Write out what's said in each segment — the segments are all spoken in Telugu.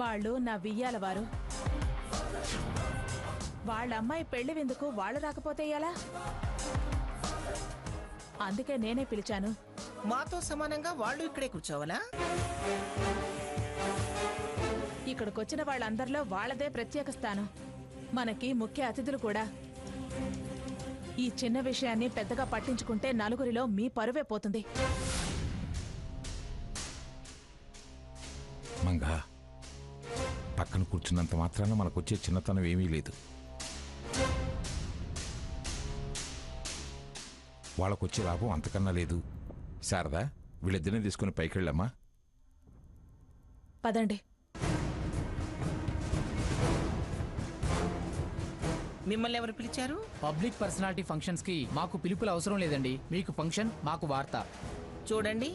వాళ్ళు నా వియ్యాలవారు. వాళ్ళ అమ్మాయి పెళ్లి విందుకు వాళ్ళు రాకపోతే ఎలా? అందుకే నేనే పిలిచాను. మాతో సమానంగా వాళ్ళు ఇక్కడే కూర్చోవాలా? ఇక్కడికొచ్చిన వాళ్ళందరిలో వాళ్ళదే ప్రత్యేక స్థానం. మనకి ముఖ్య అతిథులు కూడా. ఈ చిన్న విషయాన్ని పెద్దగా పట్టించుకుంటే నలుగురిలో మీ పరువే పోతుంది. మంగా, పక్కన కూర్చున్నంత మాత్రాన మనకొచ్చే చిన్నతనం ఏమీ లేదు. వాళ్ళకొచ్చే లాభం అంతకన్నా లేదు. శారదా, వీళ్ళిద్దరిని తీసుకుని పైకెళ్ళమ్మా. పదండి. మిమ్మల్ని ఎవరు పిలిచారు? పబ్లిక్ పర్సనాలిటీ ఫంక్షన్స్ కి మాకు పిలుపులు అవసరం లేదండి. మీకు ఫంక్షన్, మాకు వార్త. చూడండి,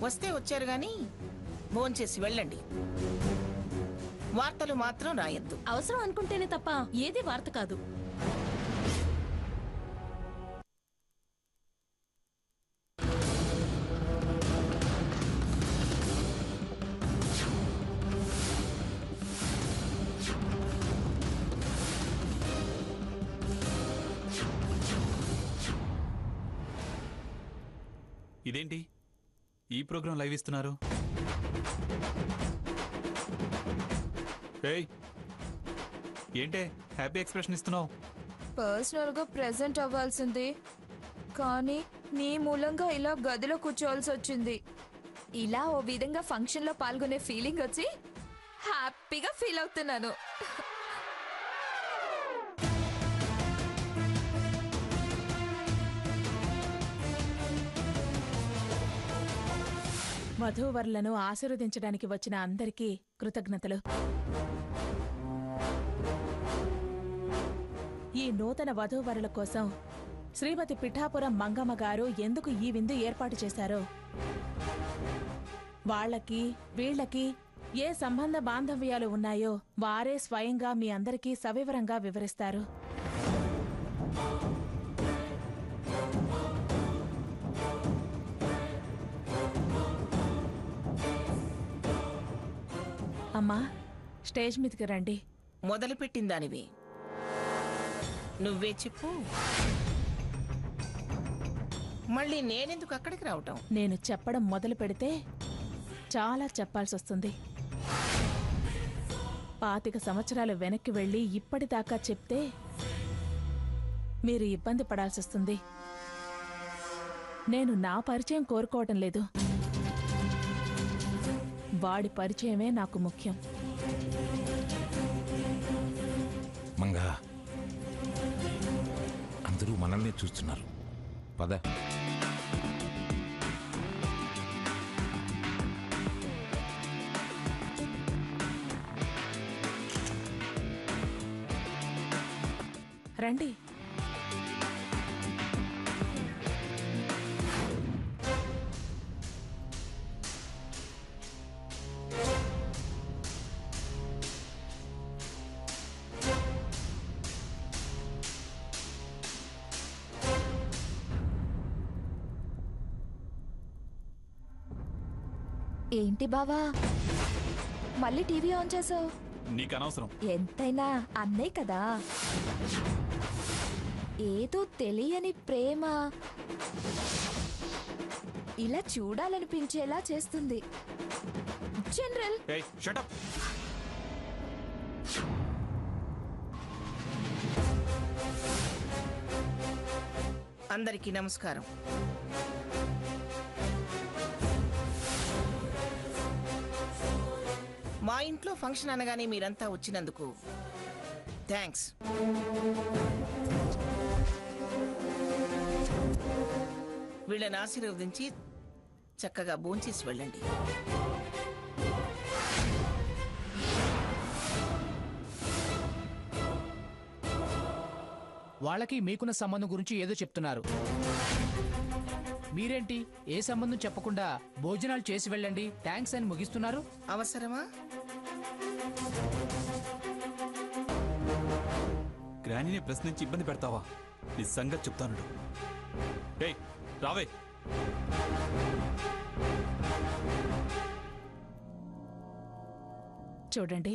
వస్తే వచ్చారు గాని భోంచేసి వెళ్ళండి. వార్తలు మాత్రం రాయొద్దు. అవసరం అనుకుంటేనే తప్ప ఏది వార్త కాదు. ఇదేంటి ఈ ప్రోగ్రాం లైవ్ ఇస్తున్నారు? ఏంటే హ్యాపీ ఎక్స్ప్రెషన్ ఇస్తున్నావు? పర్సనల్ గా ప్రెజెంట్ అవ్వాల్సింది, కానీ నీ మూలంగా ఇలా గదిలో కూర్చోవాల్సి వచ్చింది. ఇలా ఓ విధంగా ఫంక్షన్ లో పాల్గొనే ఫీలింగ్ వచ్చి హ్యాపీగా ఫీల్ అవుతున్నాను. వధూవరులను ఆశీర్వదించడానికి వచ్చిన అందరికీ కృతజ్ఞతలు. ఈ నూతన వధూవరుల కోసం శ్రీమతి పిఠాపురం మంగమ్మ గారు ఎందుకు ఈ విందు ఏర్పాటు చేశారో, వాళ్ళకి వీళ్లకి ఏ సంబంధ బాంధవ్యాలు ఉన్నాయో వారే స్వయంగా మీ అందరికీ సవివరంగా వివరిస్తారు. అమ్మా, స్టేజ్ మీదకి రండి. మొదలుపెట్టిందానివి నువ్వే చెప్పు. మళ్ళీ నేనెందుకు అక్కడికి రావటం? నేను చెప్పడం మొదలు పెడితే చాలా చెప్పాల్సొస్తుంది. 25 సంవత్సరాలు వెనక్కి వెళ్ళి ఇప్పటిదాకా చెప్తే మీరు ఇబ్బంది పడాల్సొస్తుంది. నేను నా పరిచయం కోరుకోవటం లేదు, వాడి పరిచయమే నాకు ముఖ్యం. మంగా, అందరూ మనల్ని చూస్తున్నారు. పద. రండి. ఏంటి బావా, మళ్ళీ టీవీ ఆన్ చేసావు? నీకు అనవసరం. ఎంతైనా అన్నయ్య కదా. ఏదో తెలియని ప్రేమ ఇలా చూడాలనిపించేలా చేస్తుంది. జనరల్. Shut up. అందరికీ నమస్కారం. మా ఇంట్లో ఫంక్షన్ అనగానే మీరంతా వచ్చినందుకు థ్యాంక్స్. వీళ్ళని ఆశీర్వదించి చక్కగా భోంచేసి వెళ్ళండి. వాళ్ళకి మీకున్న సంబంధం గురించి ఏదో చెప్తున్నారు. మీరేంటి ఏ సంబంధం చెప్పకుండా భోజనాలు చేసి వెళ్ళండి థ్యాంక్స్ అని ముగిస్తున్నారు? అవసరమా? గ్రానీని ప్రశ్నించి ఇబ్బంది పెడతావా? నీ సంగతి చెప్తాను. రావే. చూడండి,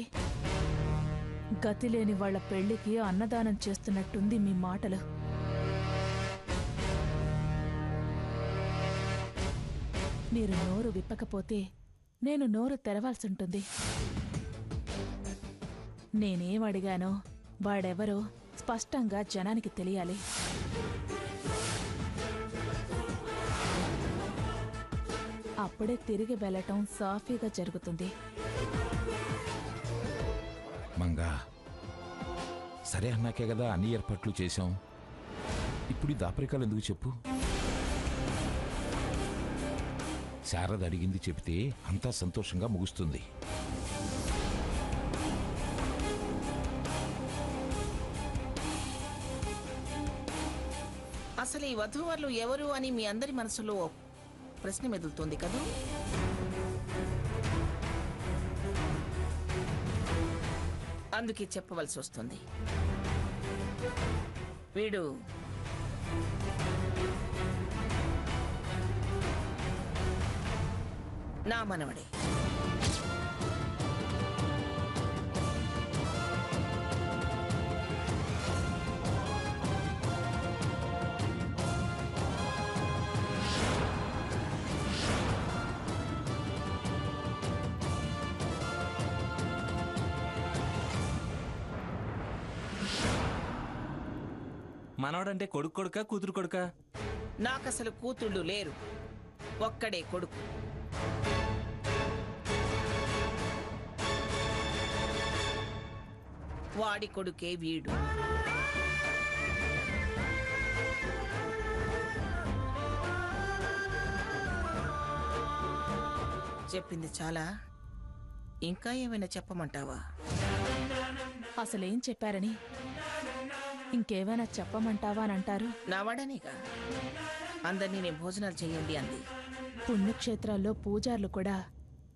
గతి లేని వాళ్ళ పెళ్లికి అన్నదానం చేస్తున్నట్టుంది మీ మాటలు. మీరు నోరు విప్పకపోతే నేను నోరు తెరవాల్సుంటుంది. నేనేం అడిగానో వాడెవరో స్పష్టంగా జనానికి తెలియాలి. అప్పుడే తిరిగి వెళ్ళటం సాఫీగా జరుగుతుంది. మంగా, సరే అన్నాకే కదా అన్ని ఏర్పాట్లు చేశాం. ఇప్పుడు ఈ దాపరికాలు ఎందుకు చెప్పు? శారద అడిగింది చెబితే అంతా సంతోషంగా ముగుస్తుంది. అసలు ఈ వధూవరులు ఎవరు అని మీ అందరి మనసులో ప్రశ్న మెదులుతోంది కదా. అందుకే చెప్పవలసి వస్తుంది. వీడు నా మనవడే. మనవడంటే కొడుకు కొడుకా కూతురు కొడుకా? నాకసలు కూతుళ్ళు లేరు, ఒక్కడే కొడుకు. వాడి కొడుకే వీడు. చెప్పింది చాలా, ఇంకా ఏమైనా చెప్పమంటావా? అసలేం చెప్పారని ఇంకేమైనా చెప్పమంటావా అని అంటారు? నావాడనేగా అందరినీ నేను భోజనాలు చేయండి అంది. పుణ్యక్షేత్రాల్లో పూజార్లు కూడా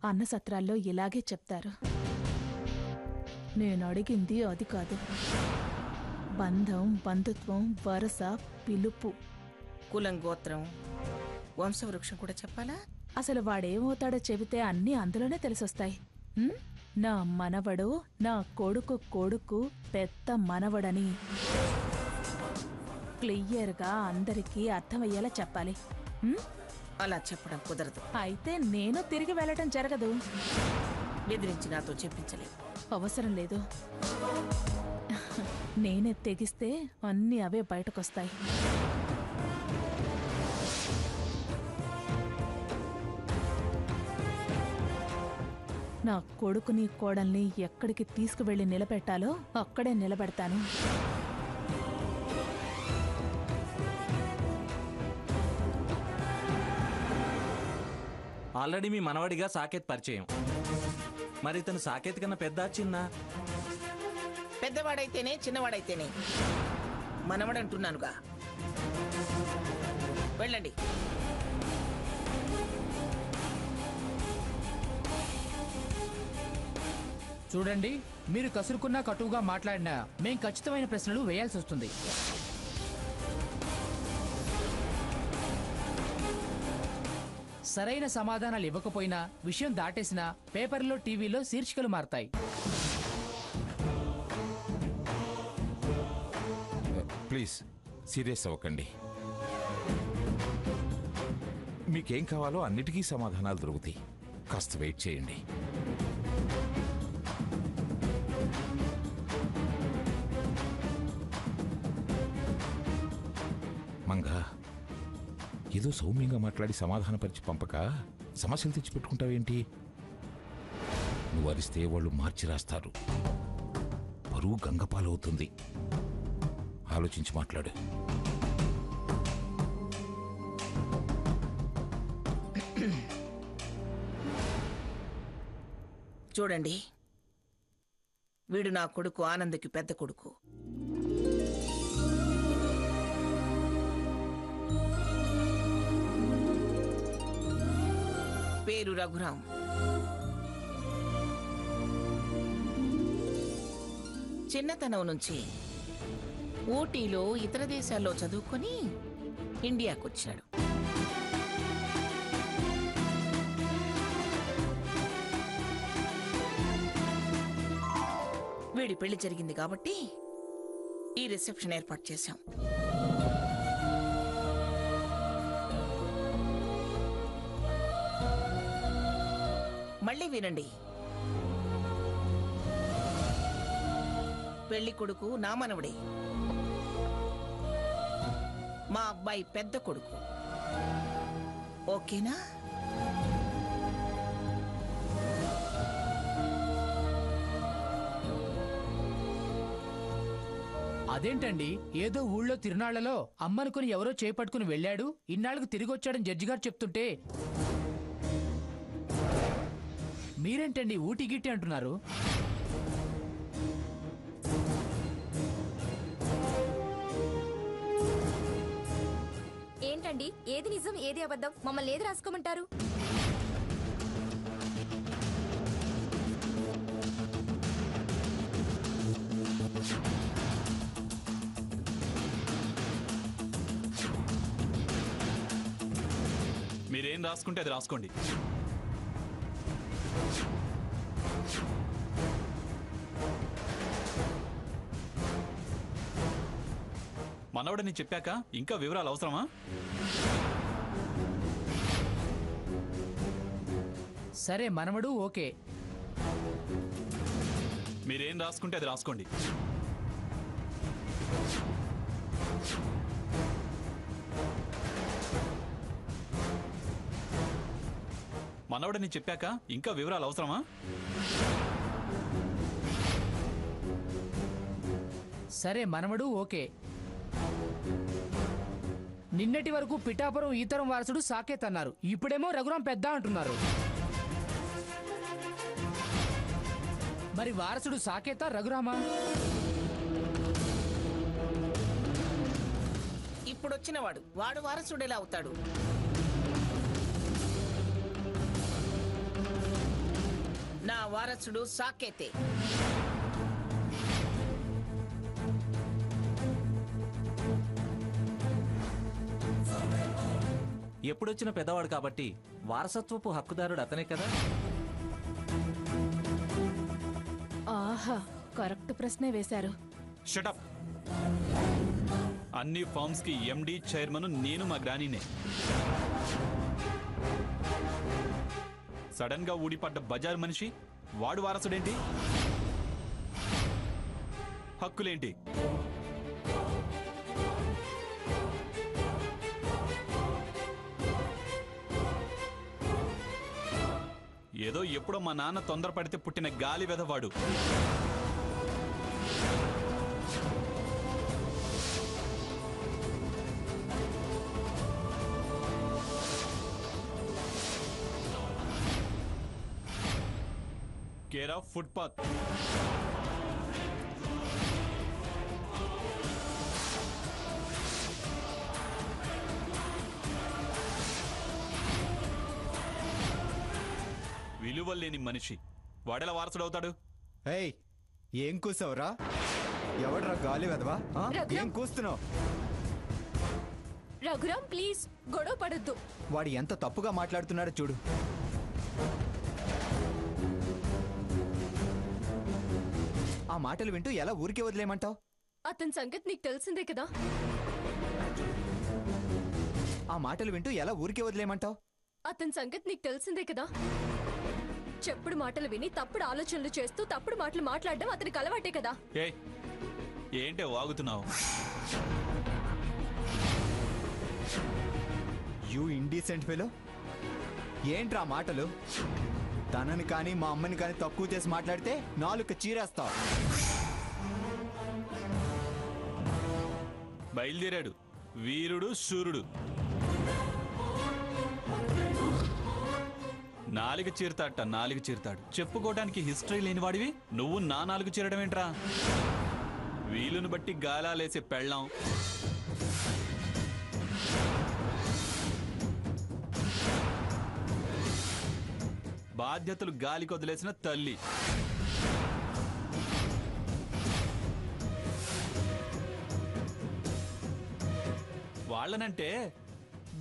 అన్నసత్రాల్లో ఇలాగే చెప్తారు. నేను అడిగింది అది కాదు. బంధం, బంధుత్వం, వరస, పిలుపు, కులం, గోత్రం, వంశవృక్షం కూడా చెప్పాలా? అసలు వాడేమవుతాడో చెబితే అన్నీ అందులోనే తెలిసొస్తాయి. ఉమ్? నా మనవడు, నా కొడుకు కొడుకు పెద్ద మనవడని క్లియర్గా అందరికీ అర్థమయ్యేలా చెప్పాలి. ఉమ్? అలా చెప్పడం కుదరదు. అయితే నేను తిరిగి వెళ్ళటం జరగదు. బెదిరించి నాతో చెప్పించలేదు. అవసరం లేదు. నేనే తెగిస్తే అన్నీ అవే బయటకొస్తాయి. నా కొడుకుని కోడల్ని ఎక్కడికి తీసుకువెళ్ళి నిలబెట్టాలో అక్కడే నిలబెడతాను. ఆల్రెడీ మీ మనవడిగా సాకేత్ పరిచయం. మరి ఇతను సాకేత్ కన్నా పెద్ద చిన్న? పెద్దవాడైతేనే చిన్నవాడైతేనే మనవడంటున్నానుగా. వెళ్ళండి. చూడండి, మీరు కసురుకున్నా కటువుగా మాట్లాడినా మేం ఖచ్చితమైన ప్రశ్నలు వేయాల్సి వస్తుంది. సరైన సమాధానాలు ఇవ్వకపోయినా, విషయం దాటేసినా పేపర్లో, టీవీలో శీర్షికలు మారతాయి. ప్లీజ్ సీరియస్ అవ్వకండి. మీకేం కావాలో అన్నిటికీ సమాధానాలు దొరుకుతాయి. కాస్త వెయిట్ చేయండి. మంగా, ఏదో సౌమ్యంగా మాట్లాడి సమాధానపరిచి పంపక సమస్యలు తెచ్చిపెట్టుకుంటావేంటి? నువ్వు అరిస్తే వాళ్ళు మార్చి రాస్తారు. పరువు గంగపాలవుతుంది. ఆలోచించి మాట్లాడు. చూడండి, వీడు నా కొడుకు ఆనంద్కి పెద్ద కొడుకు. పేరు రఘురాం. చిన్నతనం నుంచి ఊటీలో ఇతర దేశాల్లో చదువుకొని ఇండియాకొచ్చాడు. వీడి పెళ్లి జరిగింది కాబట్టి ఈ రిసెప్షన్ ఏర్పాటు చేశాం. మళ్ళీ వినండి. పెళ్లి కొడుకు నా మనవడే, మా అబ్బాయి పెద్ద కొడుకు. ఓకేనా? అదేంటండి, ఏదో ఊళ్ళో తిరునాళ్లలో అమ్మనుకుని ఎవరో చేపట్టుకుని వెళ్ళాడు, ఇన్నాళ్ళకు తిరిగి వచ్చాడని జడ్జి గారు చెప్తుంటే మీరేంటండి ఊటీ గిట్టి అంటున్నారు? ఏంటండి, ఏది నిజం ఏది అబద్ధం? మమ్మల్ని ఏది రాసుకోమంటారు? మీరేం రాసుకుంటే అది రాసుకోండి. మనవడని చెప్పాక ఇంకా వివరాలు అవసరమా? సరే, మనవడు ఓకే. మీరేం రాసుకుంటే అది రాసుకోండి. మనవడని చెప్పాక ఇంకా వివరాలు అవసరమా? సరే, మనవడు ఓకే. నిన్నటి వరకు పిఠాపురం ఈతరం వారసుడు సాకేత్ అన్నారు, ఇప్పుడేమో రఘురాం పెద్ద అంటున్నారు. మరి వారసుడు సాకేతా రఘురామా? ఇప్పుడొచ్చిన వాడు వారసుడేలా అవుతాడు? నా వారసుడు సాకేతే. ఎప్పుడొచ్చిన పెద్దవాడు కాబట్టి వారసత్వపు హక్కుదారుడు అతనే కదా. ఆహా, కరెక్ట్ ప్రశ్నే వేశారు. షటప్. అన్ని ఫార్మ్స్ కి ఎండి చైర్మన్ నేను, మా గ్రానీనే. సడన్ గా ఊడిపడ్డ బజార్ మనిషి వాడు వారసుడేంటి? హక్కులేంటి? ఏదో ఎప్పుడో మా నాన్న తొందరపడితే పుట్టిన గాలి వెధవాడు. Care of footpath. విలువలేని మనిషి వాడెలా వారసుడవుతాడు? ఏయ్, ఏం కూసావురా? ఎవడ్రా గాలి వెదవా? ఏం కూస్తున్నావు? రఘురాం, ప్లీజ్ గొడవ పడొద్దు. వాడు ఎంత తప్పుగా మాట్లాడుతున్నాడో చూడు. ఆ మాటలు వింటూ ఎలా ఊరికే వదిలేయమంటావు? అతని సంగతి నీకు తెలిసిందే కదా. ఆ మాటలు వింటూ ఎలా ఊరికే వదిలేయమంటావు? అతని సంగతి నీకు తెలిసిందే కదా. చెప్పుడు మాటలు విని తప్పుడు ఆలోచనలు చేస్తూ తప్పుడు మాటలు మాట్లాడడం అతనికి అలవాటే కదా. ఏయ్, ఏంటే వాగుతున్నావు? You indecent fellow. ఏంట్రా మాటలు? తనని కానీ మా అమ్మని కానీ తక్కువ చేసి మాట్లాడితే నాలుక చీరేస్తావు. బయలుదేరాడు వీరుడు శూరుడు. నాలుగు చీరతాట, నాలుగు చీరతాడు. చెప్పుకోవడానికి హిస్టరీ లేనివాడివి నువ్వు నా నాలుగు చీరడం ఏంట్రా? వీలును బట్టి గాలాలేసే పెళ్ళాం. బాధ్యతలు గాలి కొదిలేసిన తల్లి. వాళ్ళనంటే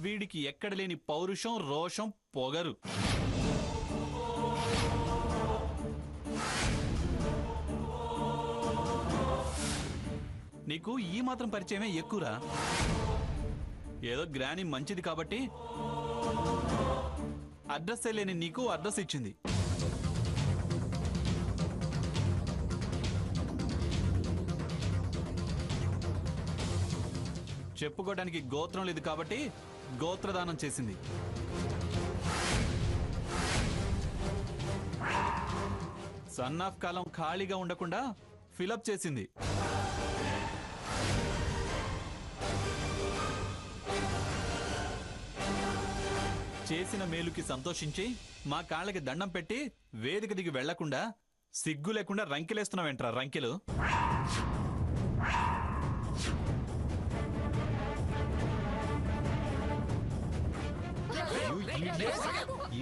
వీడికి ఎక్కడ లేని పౌరుషం, రోషం, పొగరు. నీకు ఈ మాత్రం పరిచయమే ఎక్కువరా. ఏదో గ్రాని మంచిది కాబట్టి అడ్రస్ లేని నీకు అడ్రస్ ఇచ్చింది. చెప్పుకోవడానికి గోత్రం లేదు కాబట్టి గోత్రదానం చేసింది. సన్ ఆఫ్ కాలం ఖాళీగా ఉండకుండా ఫిలప్ చేసింది. చేసిన మేలుకి సంతోషించి మా కాళ్ళకి దండం పెట్టి వేదిక దిగి వెళ్లకుండా సిగ్గు లేకుండా రంకెలేస్తున్నావేంట్రా రంకెలు?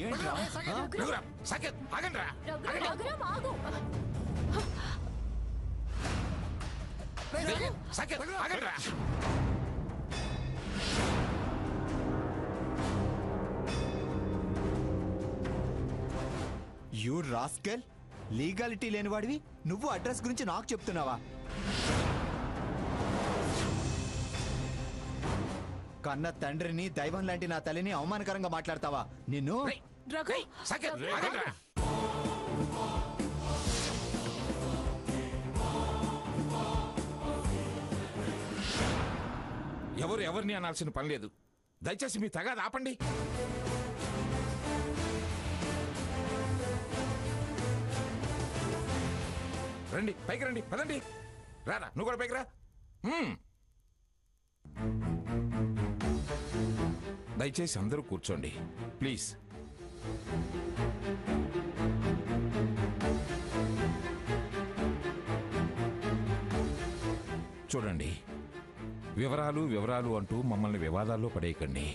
ఏంట్రా యూ రాస్కెల్, లీగాలిటీ లేనివాడివి నువ్వు అడ్రస్ గురించి నాకు చెప్తున్నావా? కన్న తండ్రిని, దైవం లాంటి నా తల్లిని అవమానకరంగా మాట్లాడతావా? నిన్ను రఘు ఎవరు ఎవరిని అనాల్సిన పని లేదు. దయచేసి మీ తగాద ఆపండి. రండి, పైకి రండి, పదండి. రారా, నువ్వు కూడా పైకి రా. దయచేసి అందరూ కూర్చోండి ప్లీజ్. చూడండి, వివరాలు వివరాలు అంటూ మమ్మల్ని వివాదాల్లో పడేయకండి.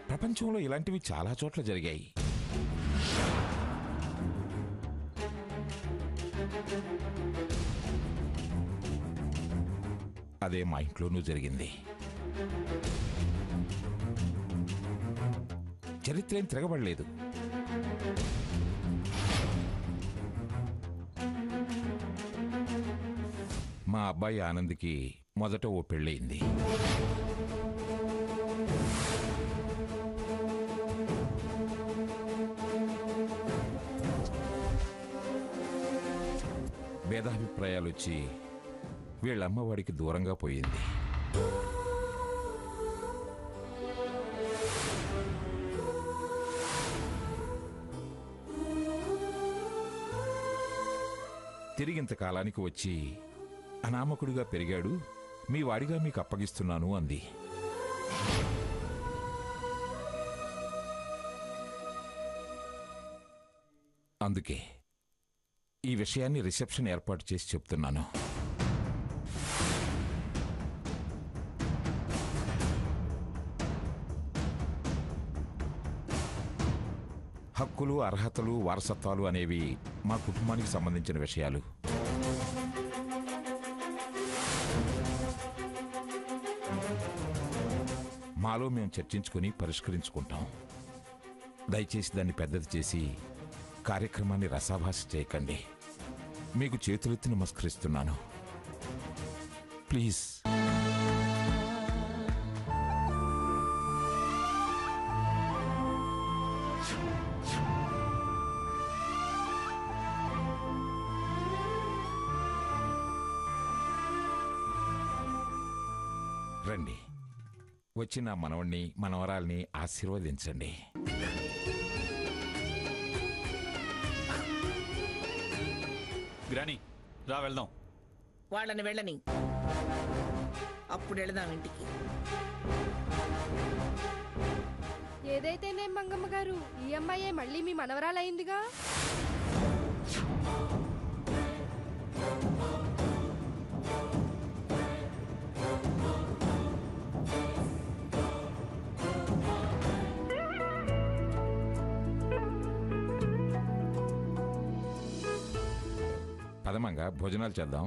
ప్రపంచంలో ఇలాంటివి చాలా చోట్ల జరిగాయి. అదే మా ఇంట్లోనూ జరిగింది. చరిత్ర ఏం తిరగబడలేదు. మా అబ్బాయి ఆనంద్కి మొదట ఓ పెళ్ళయింది. భేదాభిప్రాయాలు వచ్చి వీళ్ళమ్మవాడికి దూరంగా పోయింది. తిరిగింతకాలానికి వచ్చి అనామకుడిగా పెరిగాడు, మీ వాడిగా మీకు అప్పగిస్తున్నాను అంది. అందుకే ఈ విషయాన్ని రిసెప్షన్ ఏర్పాటు చేసి చెప్తున్నాను. హక్కులు, అర్హతలు, వారసత్వాలు అనేవి మా కుటుంబానికి సంబంధించిన విషయాలు. మాలో మేము చర్చించుకుని పరిష్కరించుకుంటాం. దయచేసి దాన్ని పెద్దది చేసి కార్యక్రమాన్ని రసాభాస చేయకండి. మీకు చేతులెత్తి నమస్కరిస్తున్నాను. ప్లీజ్. రండి, వచ్చి నా మనవణ్ణి, మనవరాల్ని ఆశీర్వదించండి. గ్రాని, రా వెళ్దాం. వాళ్ళని వెళ్ళని, అప్పుడు వెళదాం ఇంటికి. ఏదైతేనే మంగమ్మ గారు, ఈ అమ్మాయే మళ్ళీ మీ మనవరాలయ్యిందిగా. పదమంగా భోజనాలు చేద్దాం.